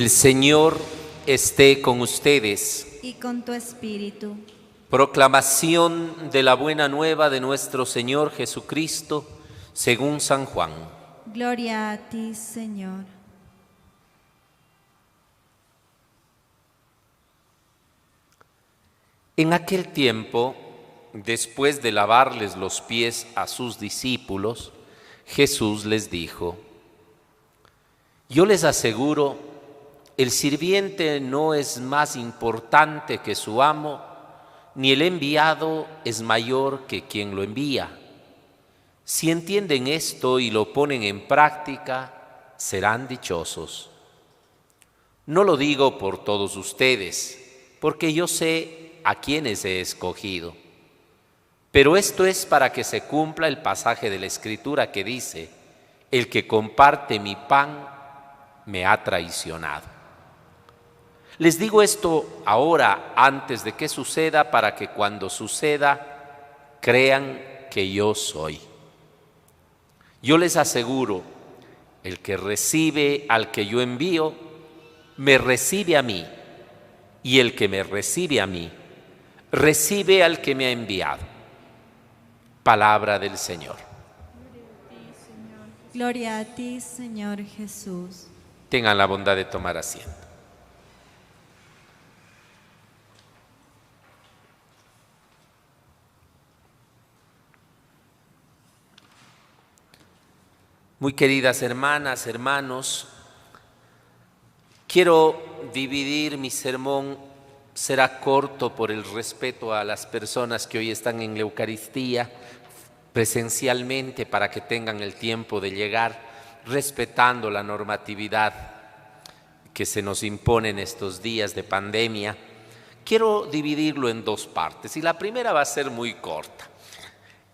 El Señor esté con ustedes. Y con tu espíritu. Proclamación de la buena nueva de nuestro Señor Jesucristo, según San Juan. Gloria a ti, Señor. En aquel tiempo, después de lavarles los pies a sus discípulos, Jesús les dijo: Yo les aseguro, el sirviente no es más importante que su amo, ni el enviado es mayor que quien lo envía. Si entienden esto y lo ponen en práctica, serán dichosos. No lo digo por todos ustedes, porque yo sé a quienes he escogido. Pero esto es para que se cumpla el pasaje de la Escritura que dice: el que comparte mi pan me ha traicionado. Les digo esto ahora, antes de que suceda, para que cuando suceda crean que yo soy. Yo les aseguro, el que recibe al que yo envío, me recibe a mí, y el que me recibe a mí, recibe al que me ha enviado. Palabra del Señor. Gloria a ti, Señor Jesús. Tengan la bondad de tomar asiento. Muy queridas hermanas, hermanos, quiero dividir mi sermón, será corto por el respeto a las personas que hoy están en la Eucaristía presencialmente, para que tengan el tiempo de llegar, respetando la normatividad que se nos impone en estos días de pandemia. Quiero dividirlo en dos partes, y la primera va a ser muy corta.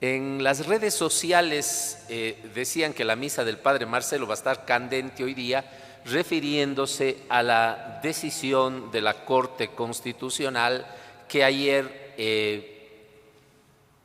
En las redes sociales decían que la misa del Padre Marcelo va a estar candente hoy día, refiriéndose a la decisión de la Corte Constitucional que ayer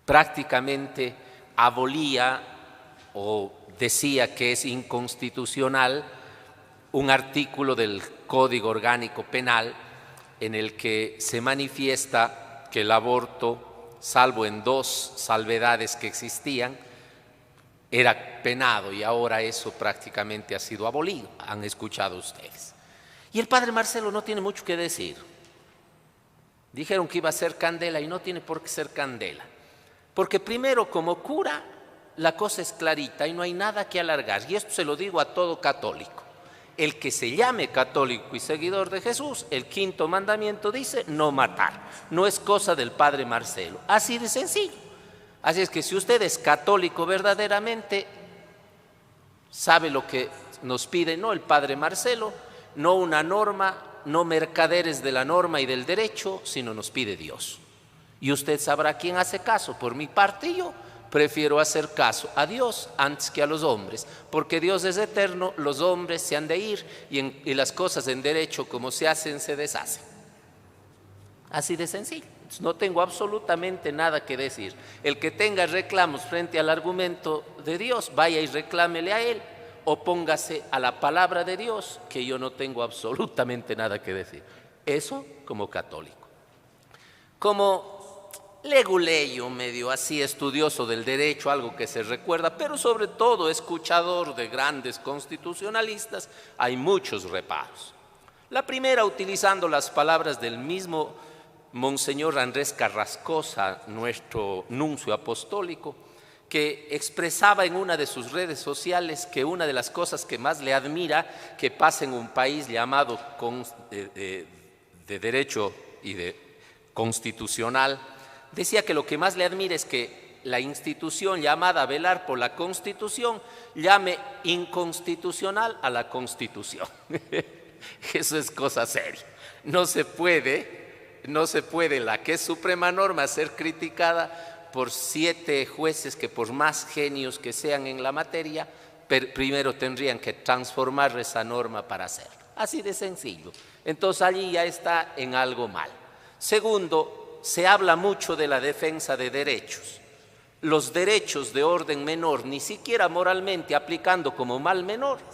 prácticamente abolía o decía que es inconstitucional un artículo del Código Orgánico Penal en el que se manifiesta que el aborto, salvo en dos salvedades que existían, era penado, y ahora eso prácticamente ha sido abolido. Han escuchado ustedes. Y el Padre Marcelo no tiene mucho que decir. Dijeron que iba a ser candela y no tiene por qué ser candela. Porque primero, como cura, la cosa es clarita y no hay nada que alargar. Y esto se lo digo a todo católico. El que se llame católico y seguidor de Jesús, el quinto mandamiento dice no matar. No es cosa del Padre Marcelo. Así de sencillo. Así es que si usted es católico verdaderamente, sabe lo que nos pide, no el Padre Marcelo, no una norma, no mercaderes de la norma y del derecho, sino nos pide Dios. Y usted sabrá quién hace caso. Por mi parte, yo prefiero hacer caso a Dios antes que a los hombres, porque Dios es eterno, los hombres se han de ir y las cosas en derecho como se hacen, se deshacen. Así de sencillo. No tengo absolutamente nada que decir. El que tenga reclamos frente al argumento de Dios, vaya y reclámele a él, o póngase a la palabra de Dios, que yo no tengo absolutamente nada que decir. Eso como católico. Como leguleyo, medio así estudioso del derecho, algo que se recuerda, pero sobre todo escuchador de grandes constitucionalistas, hay muchos reparos. La primera, utilizando las palabras del mismo Monseñor Andrés Carrascosa, nuestro nuncio apostólico, que expresaba en una de sus redes sociales que una de las cosas que más le admira que pasa en un país llamado de derecho y de constitucional, decía que lo que más le admira es que la institución llamada a velar por la Constitución llame inconstitucional a la Constitución. Eso es cosa seria. No se puede la que es suprema norma ser criticada por 7 jueces que, por más genios que sean en la materia, primero tendrían que transformar esa norma para hacerlo. Así de sencillo. Entonces allí ya está en algo mal. Segundo, se habla mucho de la defensa de derechos. Los derechos de orden menor, ni siquiera moralmente aplicando como mal menores,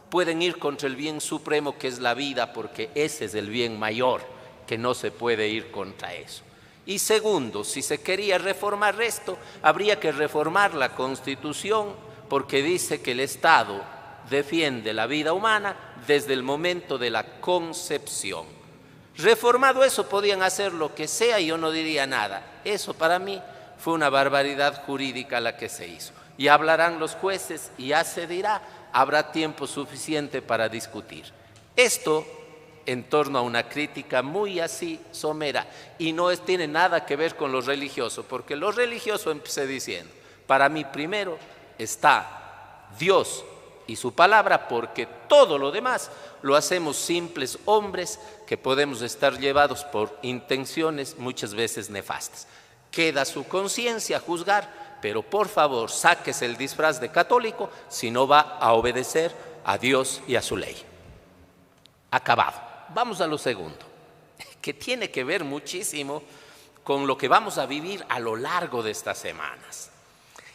pueden ir contra el bien supremo que es la vida, porque ese es el bien mayor, que no se puede ir contra eso. Y segundo, si se quería reformar esto, habría que reformar la Constitución, porque dice que el Estado defiende la vida humana desde el momento de la concepción. Reformado eso, podían hacer lo que sea y yo no diría nada. Eso para mí fue una barbaridad jurídica la que se hizo. Y hablarán los jueces y ya se dirá, habrá tiempo suficiente para discutir. Esto en torno a una crítica muy así somera, y no tiene nada que ver con lo religioso, porque lo religioso, empecé diciendo, para mí primero está Dios y su palabra, porque todo lo demás lo hacemos simples hombres que podemos estar llevados por intenciones muchas veces nefastas. Queda su conciencia juzgar, pero por favor sáquese el disfraz de católico si no va a obedecer a Dios y a su ley. Acabado. Vamos a lo segundo, que tiene que ver muchísimo con lo que vamos a vivir a lo largo de estas semanas.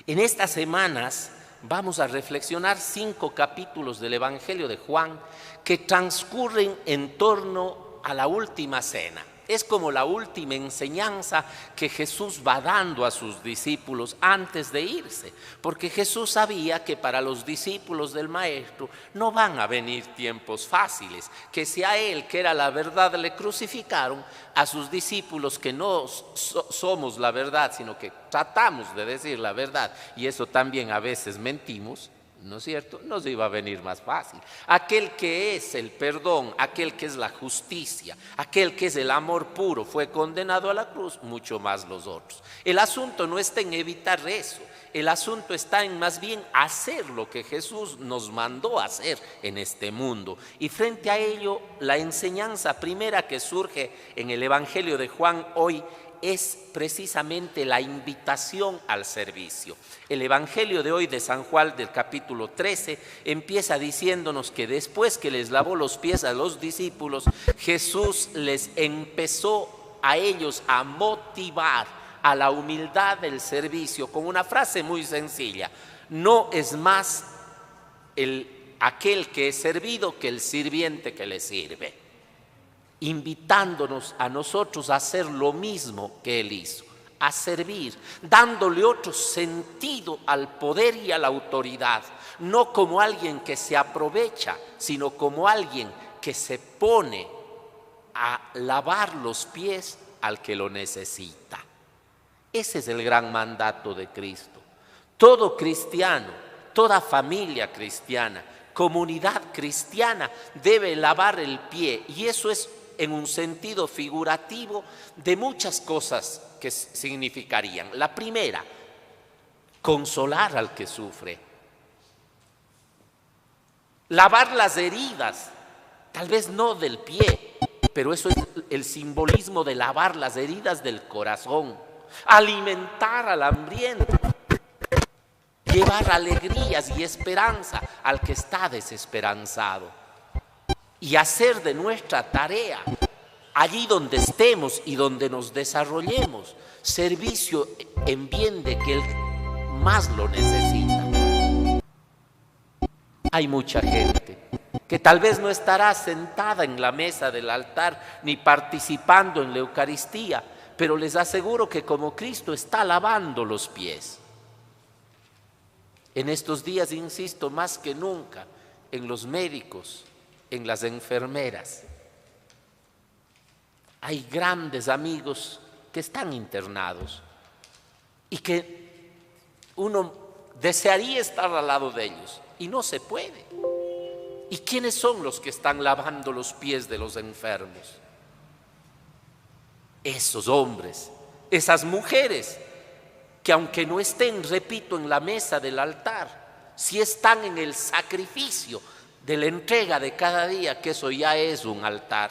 En estas semanas vamos a reflexionar 5 capítulos del Evangelio de Juan que transcurren en torno a la última cena. Es como la última enseñanza que Jesús va dando a sus discípulos antes de irse, porque Jesús sabía que para los discípulos del Maestro no van a venir tiempos fáciles, que si a Él, que era la verdad, le crucificaron, a sus discípulos que no somos la verdad, sino que tratamos de decir la verdad, y eso también a veces mentimos, ¿no es cierto? Nos iba a venir más fácil. Aquel que es el perdón, aquel que es la justicia, aquel que es el amor puro, fue condenado a la cruz, mucho más los otros. El asunto no está en evitar eso, el asunto está en más bien hacer lo que Jesús nos mandó a hacer en este mundo. Y frente a ello, la enseñanza primera que surge en el Evangelio de Juan hoy es precisamente la invitación al servicio. El Evangelio de hoy de San Juan, del capítulo 13, empieza diciéndonos que después que les lavó los pies a los discípulos, Jesús les empezó a ellos a motivar a la humildad del servicio con una frase muy sencilla: no es más aquel que es servido que el sirviente que le sirve, invitándonos a nosotros a hacer lo mismo que Él hizo, a servir, dándole otro sentido al poder y a la autoridad, no como alguien que se aprovecha, sino como alguien que se pone a lavar los pies al que lo necesita. Ese es el gran mandato de Cristo. Todo cristiano, toda familia cristiana, comunidad cristiana debe lavar el pie, y eso es en un sentido figurativo de muchas cosas que significarían. La primera, consolar al que sufre, lavar las heridas, tal vez no del pie, pero eso es el simbolismo de lavar las heridas del corazón, alimentar al hambriento, llevar alegrías y esperanza al que está desesperanzado, y hacer de nuestra tarea, allí donde estemos y donde nos desarrollemos, servicio en bien de que el más lo necesita. Hay mucha gente que tal vez no estará sentada en la mesa del altar ni participando en la Eucaristía, pero les aseguro que como Cristo está lavando los pies. En estos días, insisto, más que nunca, en los médicos, en las enfermeras. Hay grandes amigos que están internados y que uno desearía estar al lado de ellos y no se puede. ¿Y quiénes son los que están lavando los pies de los enfermos? Esos hombres, esas mujeres que aunque no estén, repito, en la mesa del altar, sí están en el sacrificio de la entrega de cada día, que eso ya es un altar.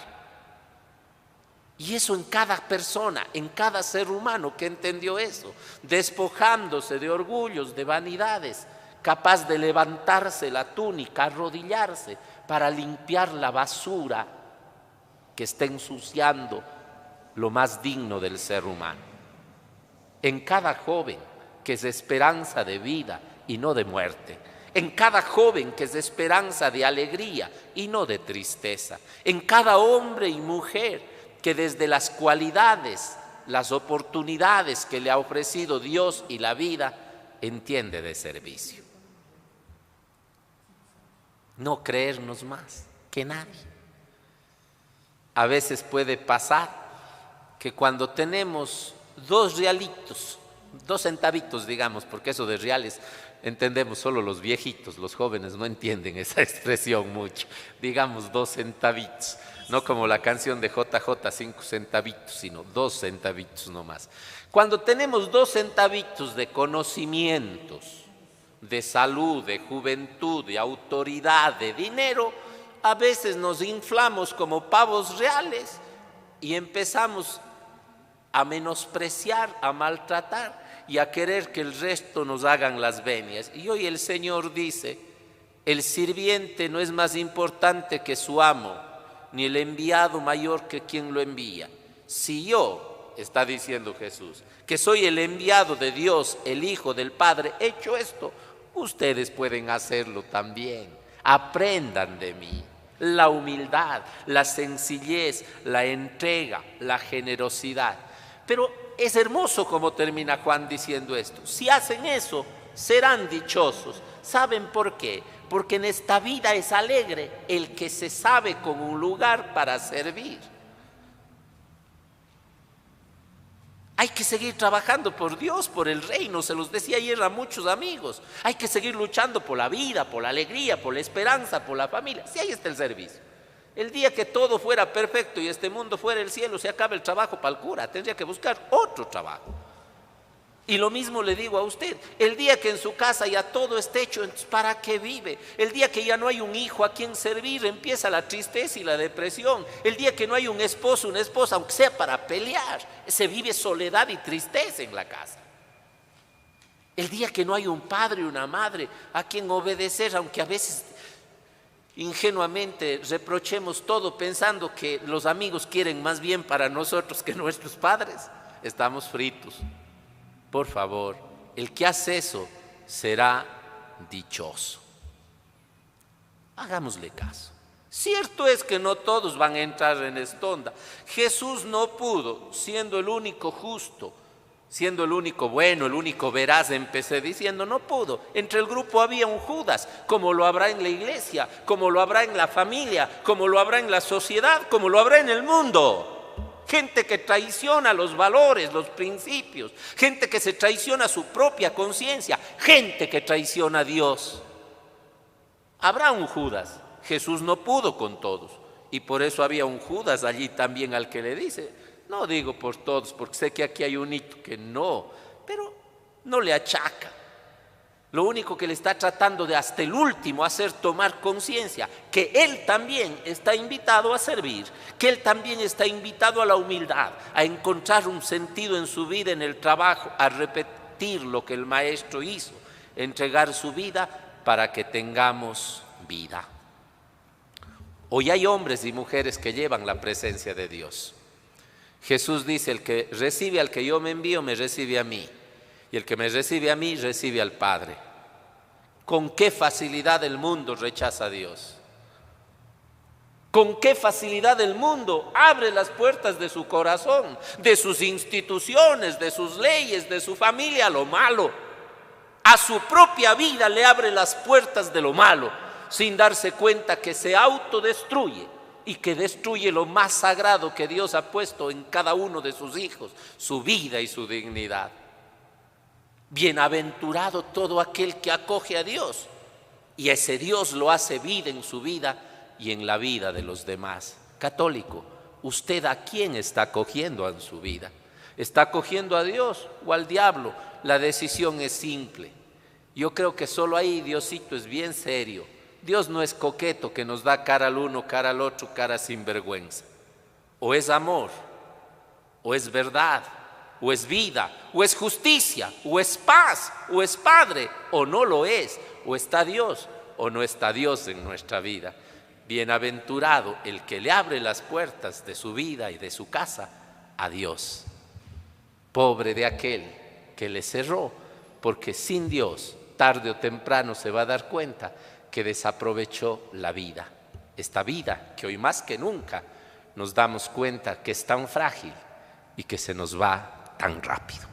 Y eso en cada persona, en cada ser humano que entendió eso, despojándose de orgullos, de vanidades, capaz de levantarse la túnica, arrodillarse para limpiar la basura que está ensuciando lo más digno del ser humano. En cada joven que es esperanza de vida y no de muerte, en cada joven que es esperanza de alegría y no de tristeza, en cada hombre y mujer que desde las cualidades, las oportunidades que le ha ofrecido Dios y la vida, entiende de servicio. No creernos más que nadie. A veces puede pasar que cuando tenemos 2 realitos, 2 centavitos, digamos, porque eso de reales entendemos solo los viejitos, los jóvenes no entienden esa expresión mucho, digamos 2 centavitos, no como la canción de JJ, 5 centavitos, sino 2 centavitos nomás. Cuando tenemos 2 centavitos de conocimientos, de salud, de juventud, de autoridad, de dinero, a veces nos inflamos como pavos reales y empezamos a menospreciar, a maltratar y a querer que el resto nos hagan las venias. Y hoy el Señor dice, el sirviente no es más importante que su amo, ni el enviado mayor que quien lo envía. Si yo, está diciendo Jesús, que soy el enviado de Dios, el Hijo del Padre, hecho esto, ustedes pueden hacerlo también. Aprendan de mí la humildad, la sencillez, la entrega, la generosidad. Pero es hermoso como termina Juan diciendo esto. Si hacen eso, serán dichosos. ¿Saben por qué? Porque en esta vida es alegre el que se sabe con un lugar para servir. Hay que seguir trabajando por Dios, por el reino, se los decía ayer a muchos amigos. Hay que seguir luchando por la vida, por la alegría, por la esperanza, por la familia. Sí, ahí está el servicio. El día que todo fuera perfecto y este mundo fuera el cielo, se acaba el trabajo para el cura, tendría que buscar otro trabajo. Y lo mismo le digo a usted, el día que en su casa ya todo esté hecho, entonces ¿para qué vive? El día que ya no hay un hijo a quien servir, empieza la tristeza y la depresión. El día que no hay un esposo, una esposa, aunque sea para pelear, se vive soledad y tristeza en la casa. El día que no hay un padre y una madre a quien obedecer, aunque a veces ingenuamente reprochemos todo pensando que los amigos quieren más bien para nosotros que nuestros padres, estamos fritos. Por favor, el que hace eso será dichoso. Hagámosle caso. Cierto es que no todos van a entrar en esta onda. Jesús no pudo, siendo el único justo, siendo el único bueno, el único veraz, empecé diciendo, no pudo. Entre el grupo había un Judas, como lo habrá en la iglesia, como lo habrá en la familia, como lo habrá en la sociedad, como lo habrá en el mundo. Gente que traiciona los valores, los principios, gente que se traiciona su propia conciencia, gente que traiciona a Dios. Habrá un Judas. Jesús no pudo con todos y por eso había un Judas allí también al que le dice, no digo por todos porque sé que aquí hay un hito que no, pero no le achaca. Lo único que le está tratando de hasta el último hacer tomar conciencia, que él también está invitado a servir, que él también está invitado a la humildad, a encontrar un sentido en su vida, en el trabajo, a repetir lo que el Maestro hizo, entregar su vida para que tengamos vida. Hoy hay hombres y mujeres que llevan la presencia de Dios. Jesús dice, el que recibe al que yo me envío, me recibe a mí. Y el que me recibe a mí, recibe al Padre. ¿Con qué facilidad el mundo rechaza a Dios? ¿Con qué facilidad el mundo abre las puertas de su corazón, de sus instituciones, de sus leyes, de su familia a lo malo? A su propia vida le abre las puertas de lo malo, sin darse cuenta que se autodestruye y que destruye lo más sagrado que Dios ha puesto en cada uno de sus hijos, su vida y su dignidad. Bienaventurado todo aquel que acoge a Dios y ese Dios lo hace vida en su vida y en la vida de los demás. Católico, ¿usted a quién está acogiendo en su vida? ¿Está acogiendo a Dios o al diablo? La decisión es simple. Yo creo que solo ahí Diosito es bien serio. Dios no es coqueto que nos da cara al uno, cara al otro, cara sin vergüenza. O es amor, o es verdad, o es vida, o es justicia, o es paz, o es Padre, o no lo es, o está Dios, o no está Dios en nuestra vida. Bienaventurado el que le abre las puertas de su vida y de su casa a Dios. Pobre de aquel que le cerró, porque sin Dios tarde o temprano se va a dar cuenta que desaprovechó la vida. Esta vida que hoy más que nunca nos damos cuenta que es tan frágil y que se nos va tan rápido.